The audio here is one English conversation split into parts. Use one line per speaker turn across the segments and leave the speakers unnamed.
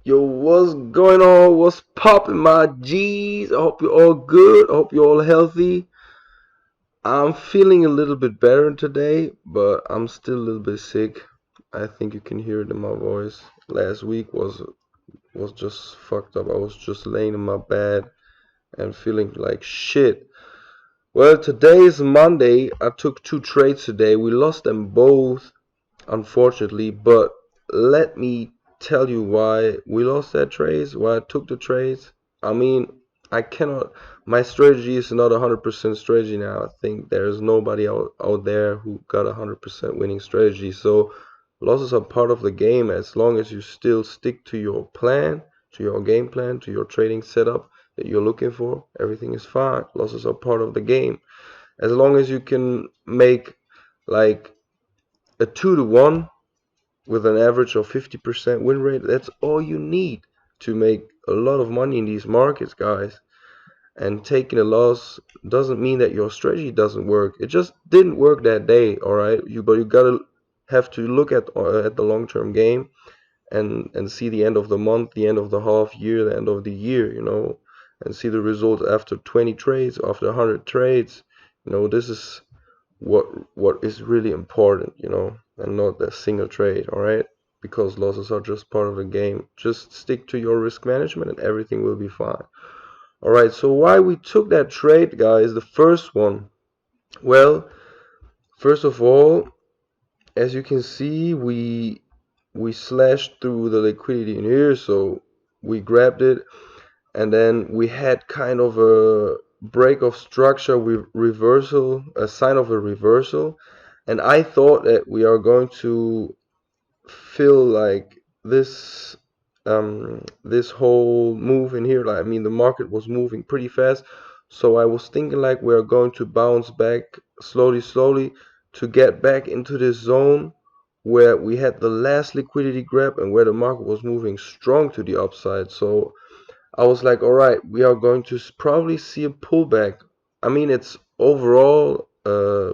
Yo, what's going on? What's poppin', my G's? I hope you're all good. I hope you're all healthy. I'm feeling a little bit better today, but I'm still a little bit sick. I think you can hear it in my voice. Last week was just fucked up. I was just laying in my bed and feeling like shit. Well, today is Monday. I took two trades today. We lost them both, unfortunately, but let me tell you why we lost that trades, why I took the trades. I mean, I cannot, my strategy is not 100% strategy now. I think there's nobody out there who got 100% winning strategy. So losses are part of the game as long as you still stick to your plan, to your game plan, to your trading setup that you're looking for. Everything is fine. Losses are part of the game. As long as you can make like a 2 to 1 with an average of 50% win rate, that's all you need to make a lot of money in these markets, guys. And taking a loss doesn't mean that your strategy doesn't work. It just didn't work that day, all right? But you gotta have to look at the long-term game and see the end of the month, the end of the half year, the end of the year, and see the results after 20 trades, after 100 trades. This is what is really important, and not a single trade, all right? Because losses are just part of the game. Just stick to your risk management and everything will be fine. All right, so why we took that trade, guys, the first one. Well, first of all, as you can see, we slashed through the liquidity in here, so we grabbed it, and then we had kind of a break of structure with reversal, a sign of a reversal, and I thought that we are going to feel like this whole move in here. Like, I mean, the market was moving pretty fast, so I was thinking like we are going to bounce back slowly to get back into this zone where we had the last liquidity grab and where the market was moving strong to the upside. So I was like, all right, we are going to probably see a pullback. I mean, it's overall a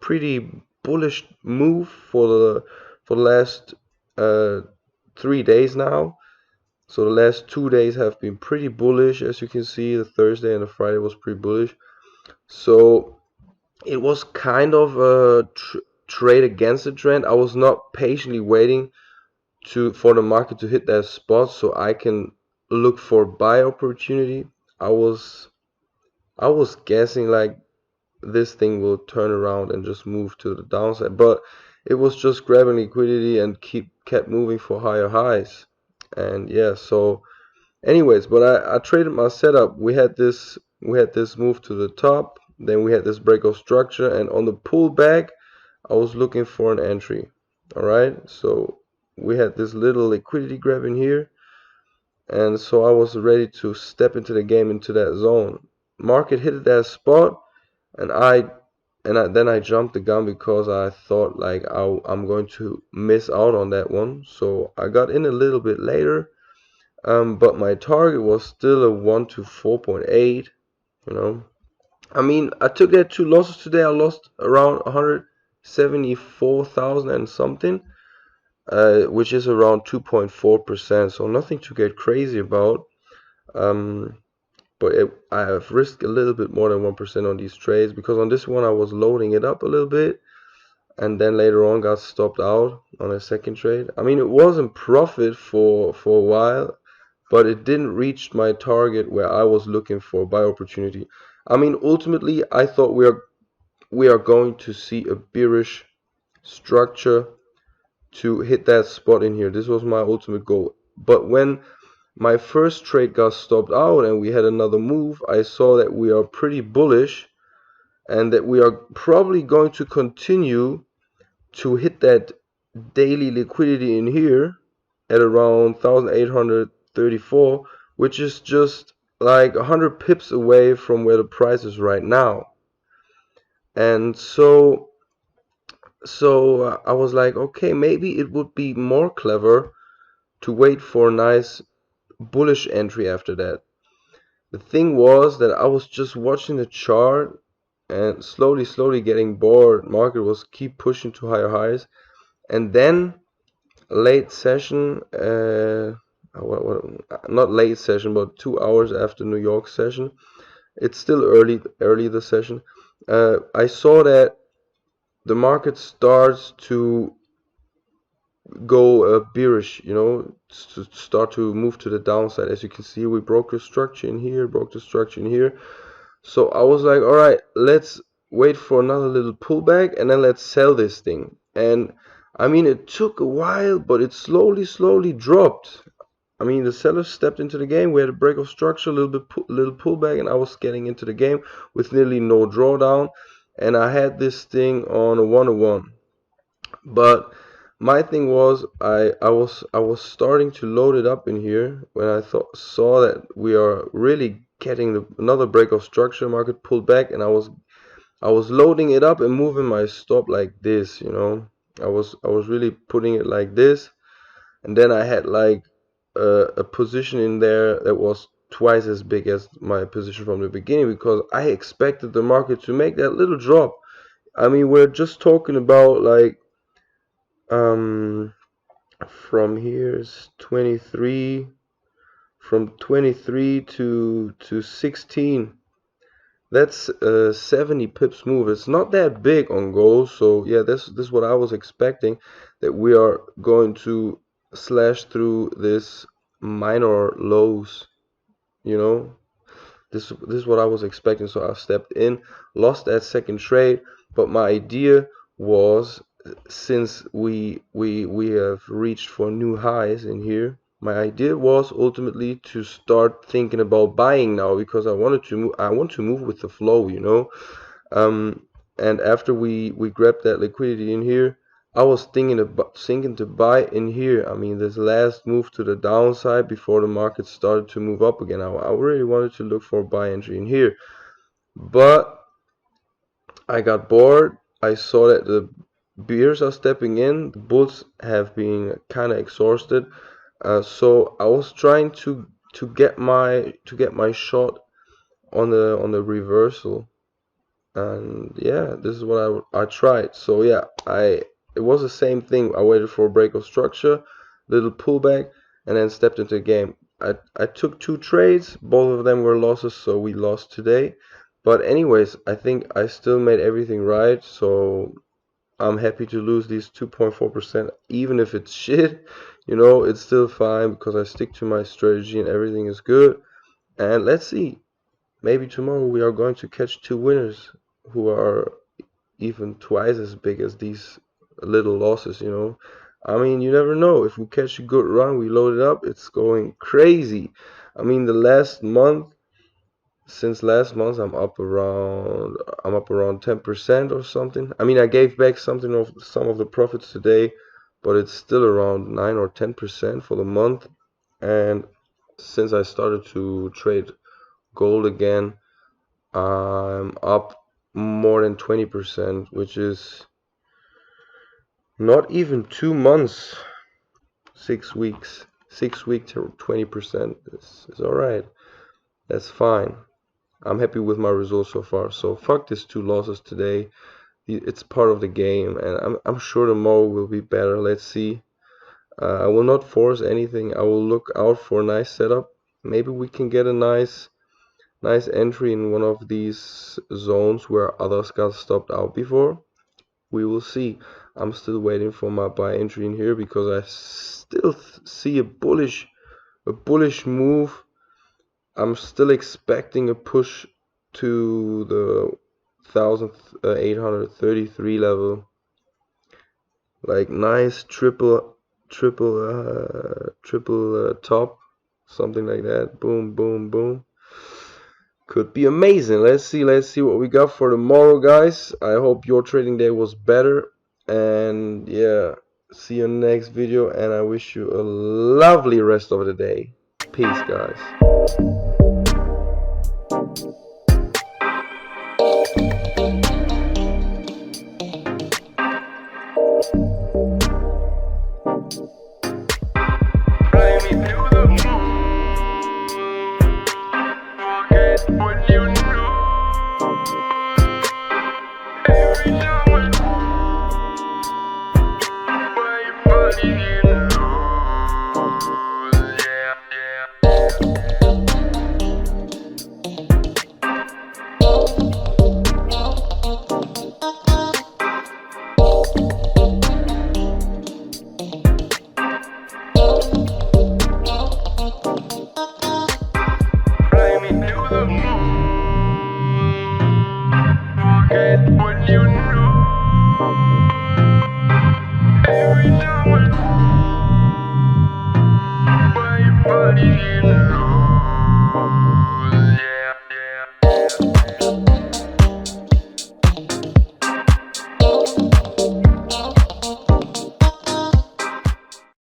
pretty bullish move for the last uh, 3 days now. So the last 2 days have been pretty bullish, as you can see. The Thursday and the Friday was pretty bullish. So it was kind of a trade against the trend. I was not patiently waiting for the market to hit that spot so I can look for buy opportunity. I was I was guessing like this thing will turn around and just move to the downside, but it was just grabbing liquidity and kept moving for higher highs. And yeah, so anyways, but I traded my setup. We had this move to the top, then we had this break of structure, and on the pullback I was looking for an entry. All right, so we had this little liquidity grab in here, and so I was ready to step into the game, into that zone. Market hit that spot, and then I jumped the gun because I thought like I'm going to miss out on that one. So I got in a little bit later, but my target was still a 1 to 4.8. You know, I mean, I took that two losses today. I lost around 174,000 and something, which is around 2.4%. So nothing to get crazy about. Um, but I have risked a little bit more than 1% on these trades because on this one I was loading it up a little bit and then later on got stopped out on a second trade. I mean, it was in profit for a while, but it didn't reach my target where I was looking for buy opportunity. I mean, ultimately I thought we are going to see a bearish structure to hit that spot in here. This was my ultimate goal. But when my first trade got stopped out and we had another move, I saw that we are pretty bullish and that we are probably going to continue to hit that daily liquidity in here at around 1834, which is just like 100 pips away from where the price is right now. And so I was like, okay, maybe it would be more clever to wait for a nice bullish entry after that. The thing was that I was just watching the chart and slowly getting bored. Market was keep pushing to higher highs, and then late session, what not late session, but 2 hours after New York session. It's still early the session. I saw that the market starts to go bearish, to start to move to the downside. As you can see, we broke the structure in here, broke the structure in here. So I was like, all right, let's wait for another little pullback and then let's sell this thing. And I mean, it took a while, but it slowly dropped. I mean, the sellers stepped into the game. We had a break of structure, a little pullback, and I was getting into the game with nearly no drawdown. And I had this thing on a 101. But my thing was, I was starting to load it up in here when I saw that we are really getting another break of structure. Market pulled back, and I was loading it up and moving my stop like this. I was really putting it like this, and then I had like a position in there that was twice as big as my position from the beginning, because I expected the market to make that little drop. I mean, we're just talking about like um from here's 23, from 23 to 16. That's a 70 pips move. It's not that big on gold. So yeah, this is what I was expecting, that we are going to slash through this minor lows, you know. This is what I was expecting. So I stepped in, lost that second trade, but my idea was, since we have reached for new highs in here, my idea was ultimately to start thinking about buying now, because I want to move with the flow. um and after we grabbed that liquidity in here, I was thinking to buy in here. I mean, this last move to the downside before the market started to move up again, I really wanted to look for a buy entry in here, but I got bored. I saw that the bears are stepping in, the bulls have been kind of exhausted. So I was trying to get my shot on the reversal, and yeah, this is what I tried. So yeah, it was the same thing. I waited for a break of structure, little pullback, and then stepped into the game. I took two trades, both of them were losses, so we lost today. But anyways, I think I still made everything right, so I'm happy to lose these 2.4%, even if it's shit. It's still fine because I stick to my strategy and everything is good. And let's see, maybe tomorrow we are going to catch two winners who are even twice as big as these little losses. I mean, you never know. If we catch a good run, we load it up, it's going crazy. I mean, since last month, I'm up around 10% or something. I mean, I gave back some of the profits today, but it's still around 9 or 10% for the month. And since I started to trade gold again, I'm up more than 20%, which is not even 2 months. 6 weeks. 6 weeks to 20% is all right. That's fine. I'm happy with my results so far. So fuck these two losses today. It's part of the game, and I'm sure tomorrow will be better. Let's see. I will not force anything. I will look out for a nice setup. Maybe we can get a nice entry in one of these zones where others got stopped out before. We will see. I'm still waiting for my buy entry in here because I still see a bullish move. I'm still expecting a push to the 1833 level, like nice triple top, something like that. Boom, boom, boom. Could be amazing. Let's see what we got for tomorrow, guys. I hope your trading day was better, and yeah, see you in the next video, and I wish you a lovely rest of the day. Peace, guys.